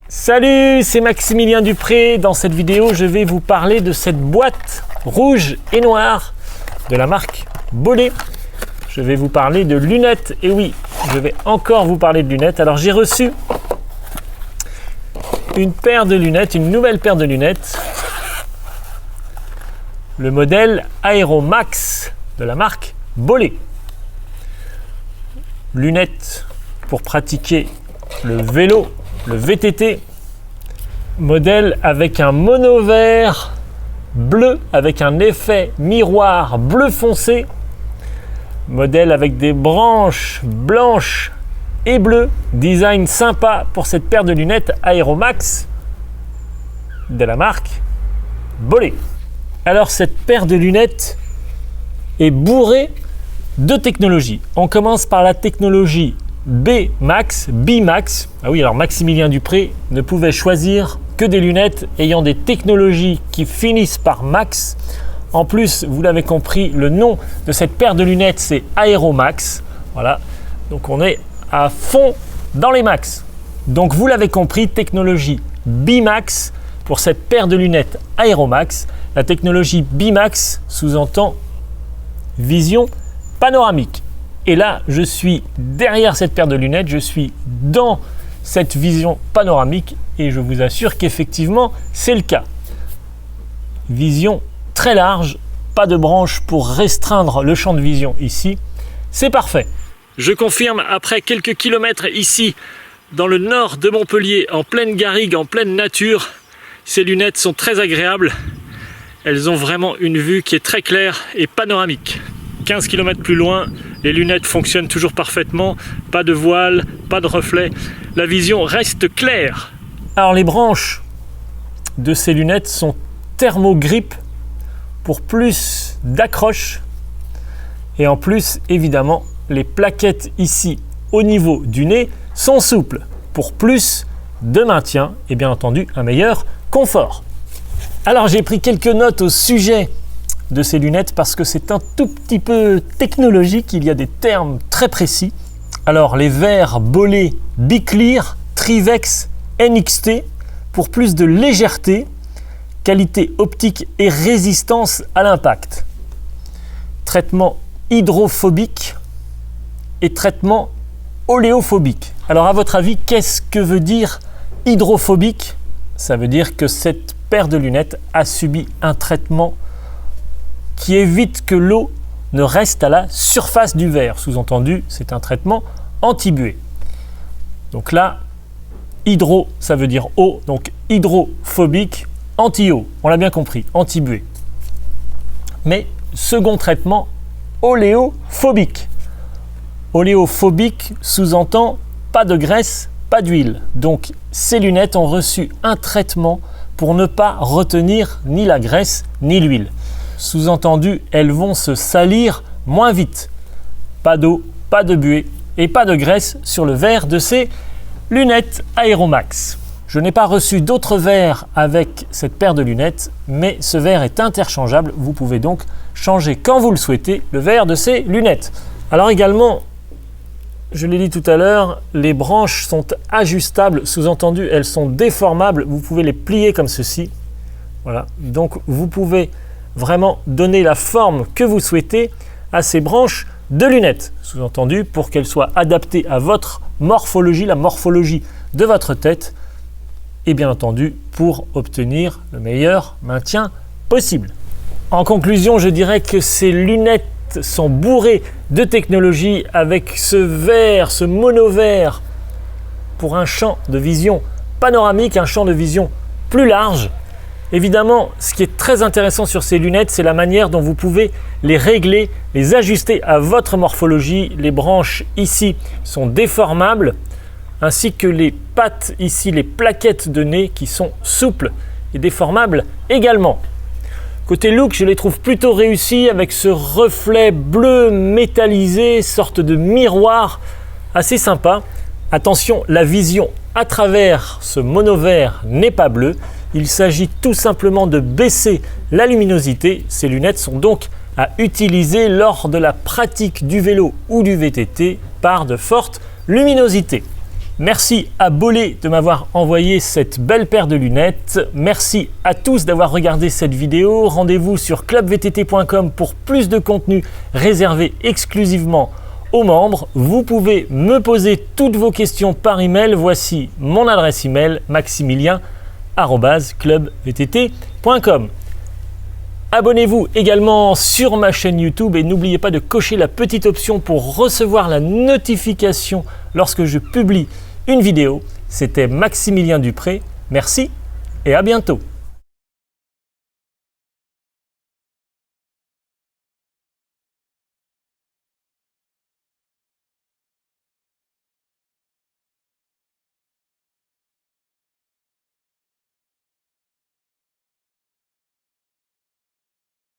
Salut, c'est Maximilien Dupré. Dans cette vidéo, je vais vous parler de cette boîte rouge et noire de la marque Bollé. Je vais vous parler de lunettes. Et oui, je vais encore vous parler de lunettes. Alors, j'ai reçu une paire de lunettes, une nouvelle paire de lunettes. Le modèle Aero Max de la marque Bollé. Lunettes pour pratiquer le vélo, le VTT, modèle avec un monovert bleu avec un effet miroir bleu foncé, modèle avec des branches blanches et bleues, design sympa pour cette paire de lunettes Aero Max de la marque Bollé. Alors cette paire de lunettes est bourrée de technologies. On commence par la technologie B-Max. Ah oui, alors Maximilien Dupré ne pouvait choisir que des lunettes ayant des technologies qui finissent par Max. En plus, vous l'avez compris, le nom de cette paire de lunettes, c'est Aero Max. Voilà, donc on est à fond dans les Max. Donc vous l'avez compris, technologie B-Max pour cette paire de lunettes Aero Max. La technologie B-Max sous-entend vision panoramique. Et là, je suis derrière cette paire de lunettes, je suis dans cette vision panoramique et je vous assure qu'effectivement, c'est le cas. Vision très large, pas de branche pour restreindre le champ de vision ici. C'est parfait. Je confirme, après quelques kilomètres ici, dans le nord de Montpellier, en pleine garrigue, en pleine nature, ces lunettes sont très agréables. Elles ont vraiment une vue qui est très claire et panoramique. 15 km plus loin, les lunettes fonctionnent toujours parfaitement, pas de voile, pas de reflet, la vision reste claire. Alors les branches de ces lunettes sont thermogrip pour plus d'accroche et en plus évidemment les plaquettes ici au niveau du nez sont souples pour plus de maintien et bien entendu un meilleur confort. Alors j'ai pris quelques notes au sujet de ces lunettes parce que c'est un tout petit peu technologique, il y a des termes très précis. Alors les verres Bollé Biclear Trivex NXT pour plus de légèreté, qualité optique et résistance à l'impact. Traitement hydrophobique et traitement oléophobique. Alors à votre avis, qu'est-ce que veut dire hydrophobique? Ça veut dire que cette paire de lunettes a subi un traitement qui évite que l'eau ne reste à la surface du verre. Sous-entendu, c'est un traitement anti-buée. Donc là, hydro, ça veut dire eau, donc hydrophobique, anti-eau. On l'a bien compris, anti-buée. Mais second traitement, oléophobique. Oléophobique sous-entend pas de graisse, pas d'huile. Donc ces lunettes ont reçu un traitement pour ne pas retenir ni la graisse ni l'huile. Sous-entendu, elles vont se salir moins vite. Pas d'eau, pas de buée et pas de graisse sur le verre de ces lunettes Aero Max. Je n'ai pas reçu d'autres verres avec cette paire de lunettes, mais ce verre est interchangeable. Vous pouvez donc changer quand vous le souhaitez le verre de ces lunettes. Alors également, je l'ai dit tout à l'heure, les branches sont ajustables. Sous-entendu, elles sont déformables. Vous pouvez les plier comme ceci. Voilà. Donc vous pouvez vraiment donner la forme que vous souhaitez à ces branches de lunettes, sous-entendu pour qu'elles soient adaptées à votre morphologie, la morphologie de votre tête, et bien entendu pour obtenir le meilleur maintien possible. En conclusion, je dirais que ces lunettes sont bourrées de technologie avec ce verre, ce monovert pour un champ de vision panoramique, un champ de vision plus large. Évidemment, ce qui est très intéressant sur ces lunettes, c'est la manière dont vous pouvez les régler, les ajuster à votre morphologie. Les branches ici sont déformables, ainsi que les pattes ici, les plaquettes de nez qui sont souples et déformables également. Côté look, je les trouve plutôt réussis avec ce reflet bleu métallisé, sorte de miroir assez sympa. Attention, la vision à travers ce monovert n'est pas bleue. Il s'agit tout simplement de baisser la luminosité. Ces lunettes sont donc à utiliser lors de la pratique du vélo ou du VTT par de fortes luminosités. Merci à Bollé de m'avoir envoyé cette belle paire de lunettes. Merci à tous d'avoir regardé cette vidéo. Rendez-vous sur clubvtt.com pour plus de contenu réservé exclusivement aux membres. Vous pouvez me poser toutes vos questions par email. Voici mon adresse email maximilien@clubvtt.com. Abonnez-vous également sur ma chaîne YouTube et n'oubliez pas de cocher la petite option pour recevoir la notification lorsque je publie une vidéo. C'était Maximilien Dupré. Merci et à bientôt.